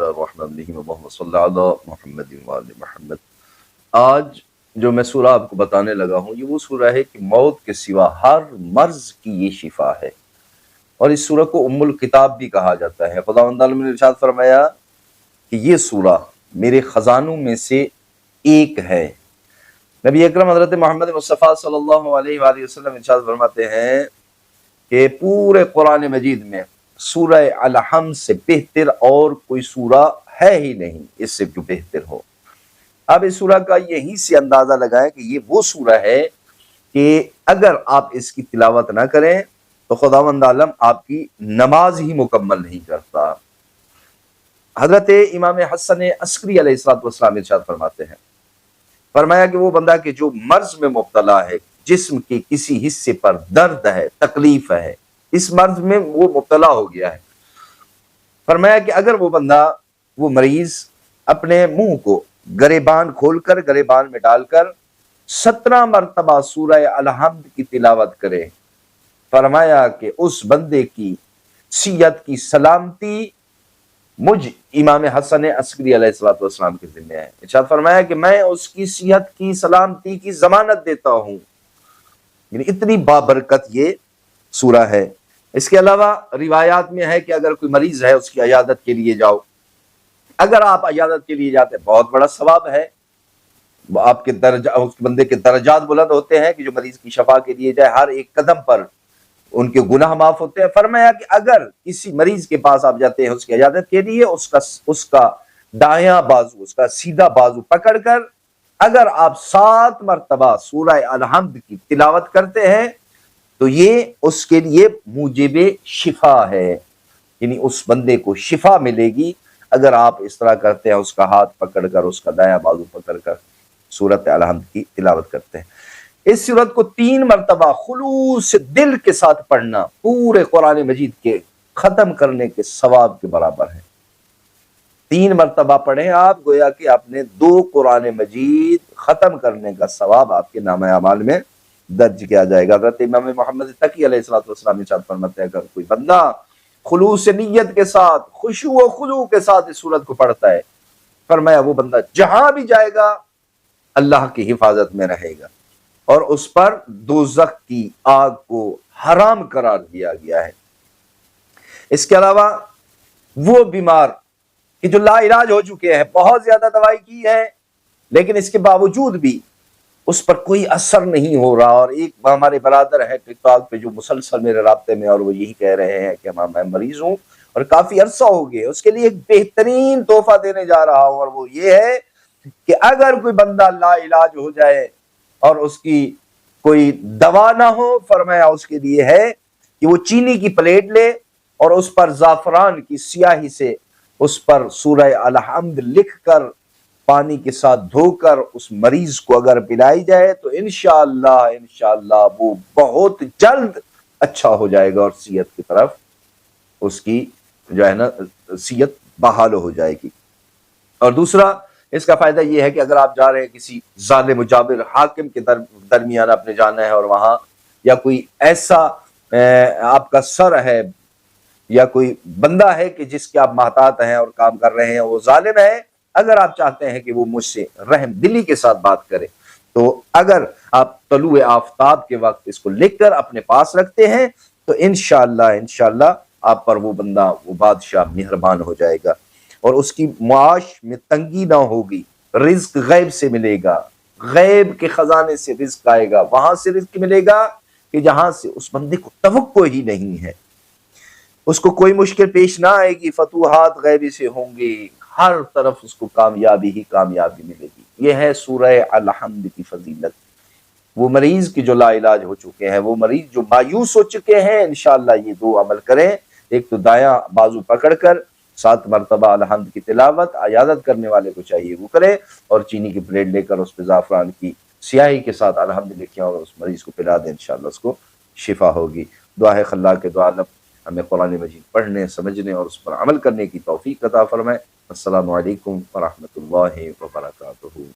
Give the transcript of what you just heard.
اللہ الرحمن الرحیم اللہم صلی علی محمد وآل محمد۔ آج جو میں سورہ آپ کو بتانے لگا ہوں یہ وہ سورہ ہے کہ موت کے سوا ہر مرض کی یہ شفا ہے، اور اس سورہ کو ام الکتاب بھی کہا جاتا ہے۔ خداوند عالم نے ارشاد فرمایا کہ یہ سورہ میرے خزانوں میں سے ایک ہے۔ نبی اکرم حضرت محمد مصطفیٰ صلی اللہ علیہ وآلہ وسلم ارشاد فرماتے ہیں کہ پورے قرآن مجید میں سورہ الحمد سے بہتر اور کوئی سورہ ہے ہی نہیں اس سے جو بہتر ہو۔ اب اس سورہ کا یہی سے اندازہ لگائیں کہ یہ وہ سورہ ہے کہ اگر آپ اس کی تلاوت نہ کریں تو خداوند عالم آپ کی نماز ہی مکمل نہیں کرتا۔ حضرت امام حسن عسکری علیہ السلام ارشاد فرماتے ہیں، فرمایا کہ وہ بندہ کہ جو مرض میں مبتلا ہے، جسم کے کسی حصے پر درد ہے، تکلیف ہے، اس مرض میں وہ مبتلا ہو گیا ہے، فرمایا کہ اگر وہ بندہ، وہ مریض اپنے منہ کو گریبان کھول کر، گریبان میں ڈال کر 17 مرتبہ سورہ الحمد کی تلاوت کرے، فرمایا کہ اس بندے کی صحت کی سلامتی مجھ امام حسن عسکری علیہ السلام کے ذمہ ہے۔ ارشاد فرمایا کہ میں اس کی صحت کی سلامتی کی ضمانت دیتا ہوں، یعنی اتنی بابرکت یہ سورہ ہے۔ اس کے علاوہ روایات میں ہے کہ اگر کوئی مریض ہے اس کی عیادت کے لیے جاؤ، اگر آپ عیادت کے لیے جاتے بہت بڑا ثواب ہے، آپ کے درجہ، اس بندے کے درجات بلند ہوتے ہیں کہ جو مریض کی شفا کے لیے جائے، ہر ایک قدم پر ان کے گناہ معاف ہوتے ہیں۔ فرمایا کہ اگر کسی مریض کے پاس آپ جاتے ہیں اس کی عیادت کے لیے، اس کا دایاں بازو، اس کا سیدھا بازو پکڑ کر اگر آپ 7 مرتبہ سورہ الحمد کی تلاوت کرتے ہیں تو یہ اس کے لیے موجب شفا ہے، یعنی اس بندے کو شفا ملے گی اگر آپ اس طرح کرتے ہیں، اس کا ہاتھ پکڑ کر، اس کا دایاں بازو پکڑ کر سورۃ الحمد کی تلاوت کرتے ہیں۔ اس سورت کو 3 مرتبہ خلوص دل کے ساتھ پڑھنا پورے قرآن مجید کے ختم کرنے کے ثواب کے برابر ہے۔ 3 مرتبہ پڑھیں آپ، گویا کہ آپ نے 2 قرآن مجید ختم کرنے کا ثواب آپ کے نامہ اعمال میں درج کیا جائے گا۔ حضرت امام محمد تقی علیہ السلام ارشاد فرماتے ہیں اگر کوئی بندہ خلوص نیت کے ساتھ، خشوع و خضوع کے ساتھ اس سورت کو پڑھتا ہے، فرمایا وہ بندہ جہاں بھی جائے گا اللہ کی حفاظت میں رہے گا، اور اس پر دوزخ کی آگ کو حرام قرار دیا گیا ہے۔ اس کے علاوہ وہ بیمار کہ جو لا علاج ہو چکے ہیں، بہت زیادہ دوائی کی ہے لیکن اس کے باوجود بھی اس پر کوئی اثر نہیں ہو رہا، اور ایک ہمارے برادر ہے ٹک ٹاک پہ جو مسلسل میرے رابطے میں، اور وہ یہی کہہ رہے ہیں کہ میں مریض ہوں اور کافی عرصہ ہو گیا، اس کے لیے ایک بہترین تحفہ دینے جا رہا ہوں، اور وہ یہ ہے کہ اگر کوئی بندہ لا علاج ہو جائے اور اس کی کوئی دوا نہ ہو، فرمایا اس کے لیے ہے کہ وہ چینی کی پلیٹ لے اور اس پر زعفران کی سیاہی سے اس پر سورہ الحمد لکھ کر پانی کے ساتھ دھو کر اس مریض کو اگر پلائی جائے تو انشاءاللہ وہ بہت جلد اچھا ہو جائے گا، اور صحت کی طرف اس کی جو ہے نا صحت بحال ہو جائے گی۔ اور دوسرا اس کا فائدہ یہ ہے کہ اگر آپ جا رہے ہیں کسی ظالم و جابر حاکم کے درمیان آپ نے جانا ہے، اور وہاں یا کوئی ایسا آپ کا سر ہے یا کوئی بندہ ہے کہ جس کے آپ محتاط ہیں اور کام کر رہے ہیں، وہ ظالم ہے، اگر آپ چاہتے ہیں کہ وہ مجھ سے رحم دلی کے ساتھ بات کرے تو اگر آپ طلوع آفتاب کے وقت اس کو لکھ کر اپنے پاس رکھتے ہیں تو انشاءاللہ آپ پر وہ بندہ، وہ بادشاہ مہربان ہو جائے گا، اور اس کی معاش میں تنگی نہ ہوگی، رزق غیب سے ملے گا، غیب کے خزانے سے رزق آئے گا، وہاں سے رزق ملے گا کہ جہاں سے اس بندے کو توقع ہی نہیں ہے، اس کو کوئی مشکل پیش نہ آئے گی، فتوحات غیبی سے ہوں گی، ہر طرف اس کو کامیابی ہی کامیابی ملے گی۔ یہ ہے سورہ الحمد کی فضیلت۔ وہ مریض کی جو لا علاج ہو چکے ہیں، وہ مریض جو مایوس ہو چکے ہیں، انشاءاللہ یہ 2 عمل کریں۔ ایک تو دایاں بازو پکڑ کر 7 مرتبہ الحمد کی تلاوت، عیادت کرنے والے کو چاہیے وہ کرے، اور چینی کی پلیٹ لے کر اس پہ زعفران کی سیاہی کے ساتھ الحمد لکھیں اور اس مریض کو پلا دیں، انشاءاللہ اس کو شفا ہوگی۔ دعا ہے خلا کے دعا عالم ہمیں قرآن مجید پڑھنے، سمجھنے اور اس پر عمل کرنے کی توفیق عطا فرمائے۔ السلام علیکم ورحمۃ اللہ وبرکاتہ۔